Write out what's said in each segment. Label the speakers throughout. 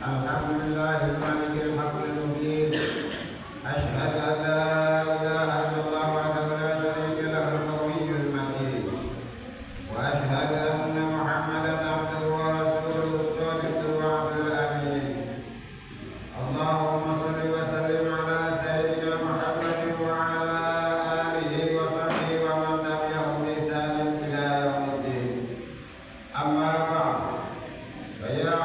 Speaker 1: Alhamdulillahil malikil haqqil mubin. Asyhadu an la ilaha illallah wahdahu la syarika lahu al-qawiyyul matin. Wa asyhadu anna Muhammadan abduhu wa rasuluhu as-sadiqul wa'dul amin. Allahumma shalli wa sallim ala sayyidina Muhammadin wa ala alihi wa sahbihi wa man tabi'ahum bi ihsanin ila yaumiddin. Amma ba'd. Fa ya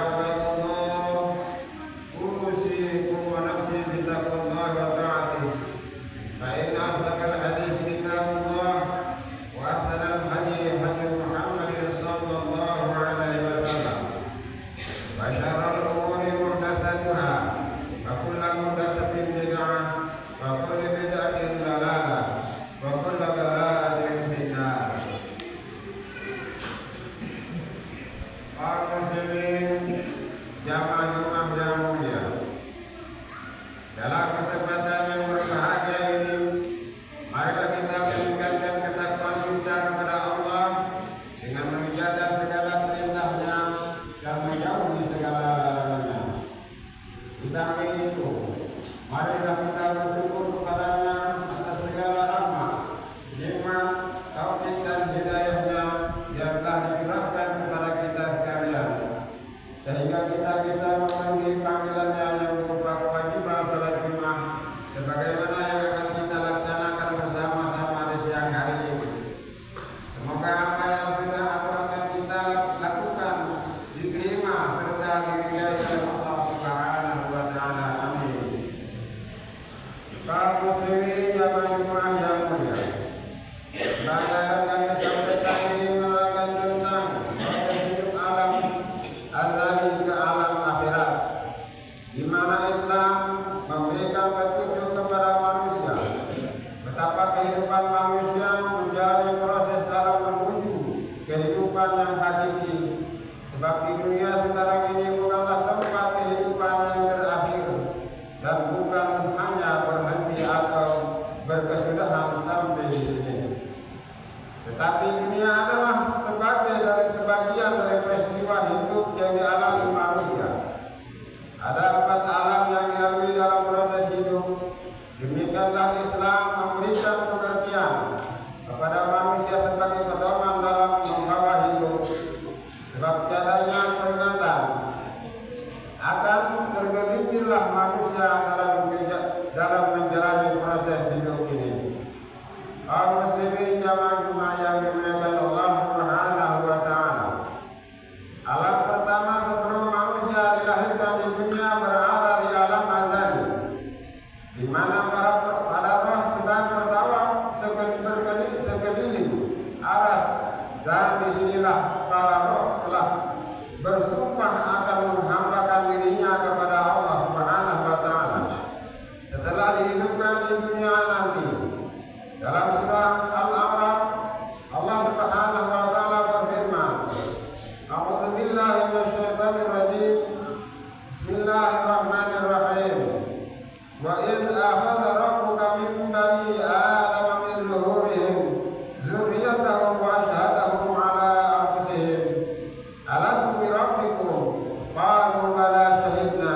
Speaker 1: dalam kesempatan yang berbahagia ini, marilah kita meningkatkan ketakwaan kita kepada Allah dengan menjaga segala perintahnya dan menjauhi segala larangannya. Di samping itu, marilah kita bersyukur kepadanya atas segala rahmat, nikmat, taufik dan hidayahnya yang telah dicurahkan kepada kita sekalian, sehingga kita bisa memenuhi panggilannya yang berupa kewajiban salat Jumat sebagaimana yang akan kita laksanakan bersama-sama di siang hari ini. Semoga apa yang sudah atau akan kita lakukan diterima serta diridai oleh Allah Subhanahu wa taala. Amin. Kaum muslimin jamaah Jumat yang mulia, bahagian kami sampaikan ini menerangkan tentang proses hidup alam azali ke alam akhirat, di mana Islam memberikan petunjuk kepada manusia betapa kehidupan manusia menjalani proses dalam menuju kehidupan yang hakiki. Sebab di dunia sekarang ini bukanlah tempat kehidupan yang berakhir dan bukan hanya berhenti atau berkesudahan sampai di sini, tetapi dunia adalah sebagian dari peristiwa hidup yang dialami manusia. Ada 4 alam yang dilalui dalam proses hidup. Demikianlah Islam memberikan pengertian kepada manusia sebagai pedoman dalam membawa hidup. Sebab tiadanya peringatan akan tergelincirlah manusia dalam menjalani proses hidup ini. Kaum muslimin jamaah Jumat yang dimuliakan Allah Subhanahu wa taala. Alam pertama sebelum manusia dilahirkan di dunia berada di alam azali, di mana para roh sedang bertawaf sekeliling aras, dan disinilah para roh telah bersumpah akan menghambakan dirinya kepada Allah Subhanahu wa taala setelah dihidupkan di dunia nanti. Dalam surah Al-A'raf, Allah Subhanahu wa taala berfirman, A'udzubillahi minasyaitonirrajim. Bismillahirrahmanirrahim. Wa iz akhadha rabbuka min bani Adama min zuhurihim dzurriyyatahum wa asyhadahum 'ala anfusihim alastu bi rabbikum qalu bala shahidna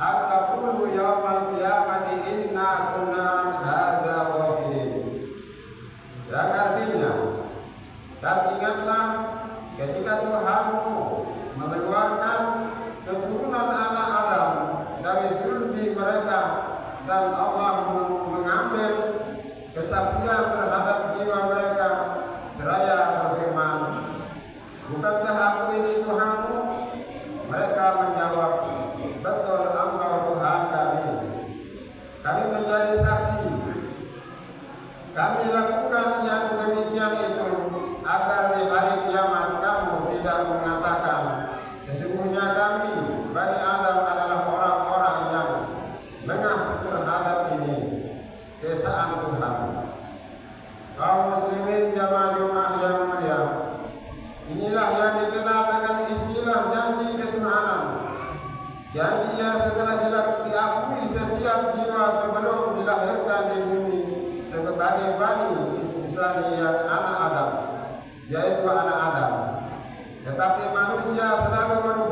Speaker 1: an taqulu yawmal qiyamati inna kunna an hadza ghafilin. Yang artinya, dan ingatlah ketika Tuhanmu mengeluarkan keturunan anak Adam dari sulbi mereka, dan Allah mengambil kesaksian terhadap jiwa mereka seraya berfirman, bukankah aku ini Tuhanmu? Mereka menjawab, betul engkau Tuhan kami. Kami menjadi saksi. Kami lakukan yang demikian itu agar di hari kiamat kamu tidak mengatakan, sesungguhnya kami Bani Adam adalah orang-orang yang lengah terhadap ini, kesaan Tuhan. Kaum muslimin jamaah Jumat yang mulia, inilah yang dikenal dengan istilah janji ketuhanan. Janji yang setelah diakui setiap jiwa sebelum dilahirkan di bumi sebagai bani insaniyah anak Adam, yaitu anak Adam. Tetapi manusia selalu berupaya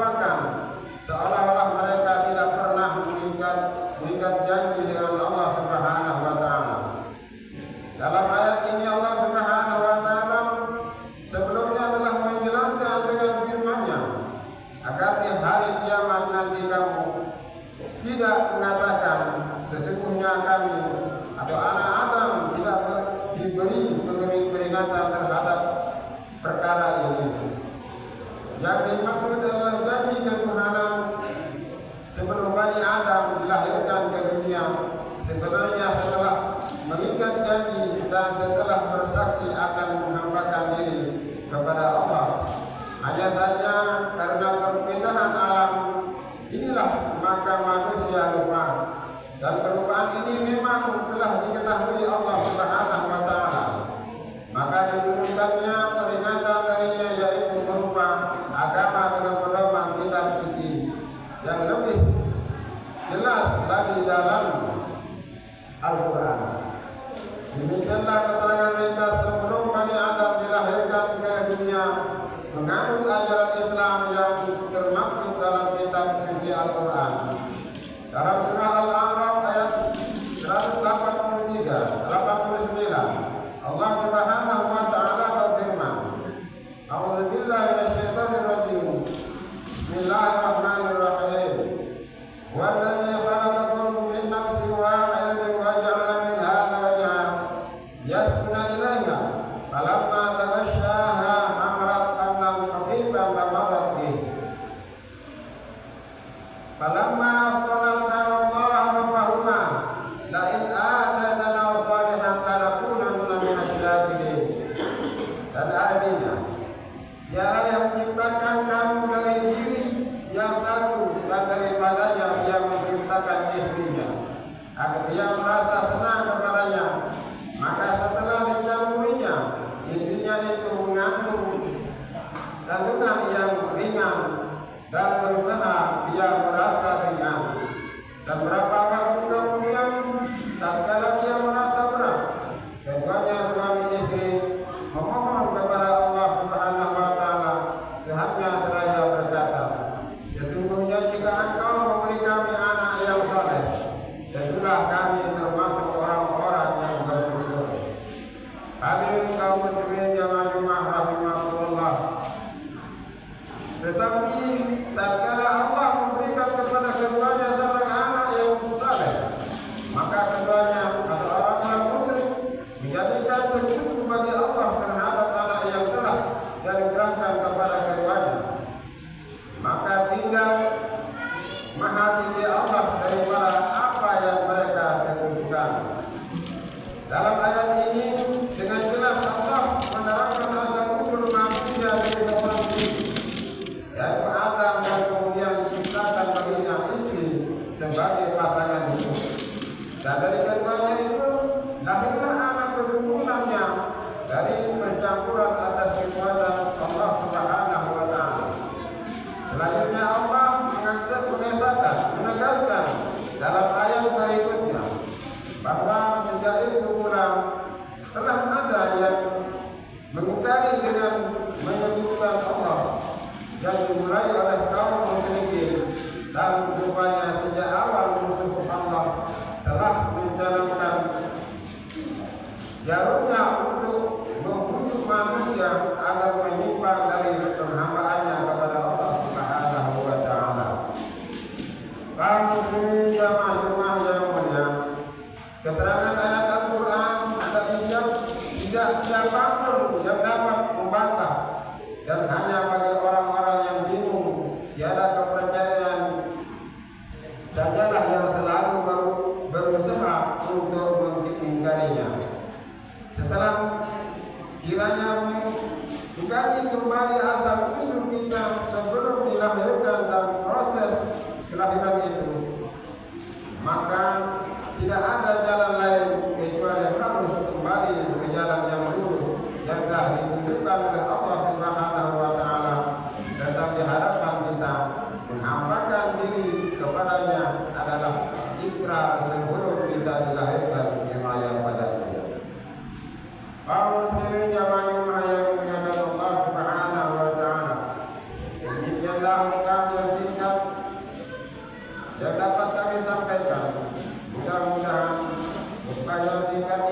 Speaker 1: dimaksud adalah janji ketuhanan sebelum Bani Adam dilahirkan ke dunia. Sebenarnya setelah mengikat janji dan setelah bersaksi akan menghambakan diri kepada Allah, hanya saja karena perpindahan alam inilah maka manusia lupa, dan kelupaan ini memang telah diketahui Allah Subhanahu wa Ta'ala. Maka diturunkannya peringatan darinya, yaitu berupa agama dengan pedoman kitab suci yang lebih jelas lagi dalam Al-Quran. Demikianlah keterangan ringkas sebelum Bani Adam dilahirkan ke dunia menganut ajaran Islam yang termaktub dalam kitab suci Al-Quran. Dalam surah Al-A'raf ayat 183-89, Allah Subhanahu wa Ta'ala berfirman, A'udzubillahi minasyaitonir rajim. Bismillahirrahmanirrahim. Walladzi khalaqakum min nafsin wahidatin wa ja'ala minha zawjaha yaskuna ilayha falamma taghashaha hamalat hamlan khafifan famarrat bihi falamma asqalat Allah rabbahuma la in atana salihan lanakunanna minasy-syakirin. Dan artinya, Dialah yang menciptakan kamu dari diri yang satu dan daripadanya yang menciptakan istrinya agar dia merasa senang kepadanya. Maka setelah dicampurinya, istrinya itu mengandung kandungan yang ringan dan berusaha dia merasa ringan. Dan berapa waktu kemudian, tatkala dia merasa berat, keduanya suami istri memohon kepada Allah Subhanahu wa Ta'ala, Tuhannya seraya berkata, sesungguhnya jika engkau memberi kami anak yang saleh, tentulah kami termasuk orang-orang yang bersyukur. Hadirin kaum muslimin jamaah Jumat rahimahullah. Tetapi tatkala Allah memberikan kepada keduanya seorang anak yang saleh, maka keduanya atau orang yang musyrik menjadikan sekutu bagi Allah terhadap anak yang telah dianugerahkan kepada keduanya. Maka tinggal maha tinggi Allah daripada apa yang mereka sekutukan. Dalam ayat ini dengan jelas Allah menerangkan asal-usul manusia dari seperti yaitu Adam, dan kemudian diciptakan baginya istri sebagai pasangan hidup. Dan dari keduanya itu lahirlah anak keturunannya dari percampuran atas kekuasaan Allah Subhanahu wa Ta'ala. Selanjutnya Allah menegaskan dalam ayat berikutnya bahwa sejak itu pula telah ada yang mengingkari dengan menyebutkan Allah yang dimulai oleh kaum musyrikin, dan rupanya sejak awal musuh Allah telah mencanangkan jarumnya untuk membujuk manusia agar menyimpang dari penghambaannya kepada Allah Subhanahu wa Ta'ala. Kaum muslimin jamaah Jumat yang mulia, keterangan ayat Al-Quran ada tidak siapapun yang dapat membantah, dan hanya bagi orang-orang yang bingung tiada kepercayaan sajalah yang selalu berusaha untuk mengingkarinya. Setelah kiranya mengkaji kembali asal usul kita sebelum dilahirkan dan proses kelahiran itu, maka tidak ada jalan lain kecuali harus kembali ke jalan yang lurus yang telah ditunjukkan oleh Allah Subhanahu wa Ta'ala, dan diharapkan kita menghambakan diri kepadanya adalah ikrar sebelum kita dilahirkan di maya pada dunia. Kaum muslimin jamaah Jumat yang dimuliakan Allah Subhanahu wa Ta'ala, demikianlah ungkapan yang singkat yang dapat kami sampaikan. Mudah-mudahan upaya singkat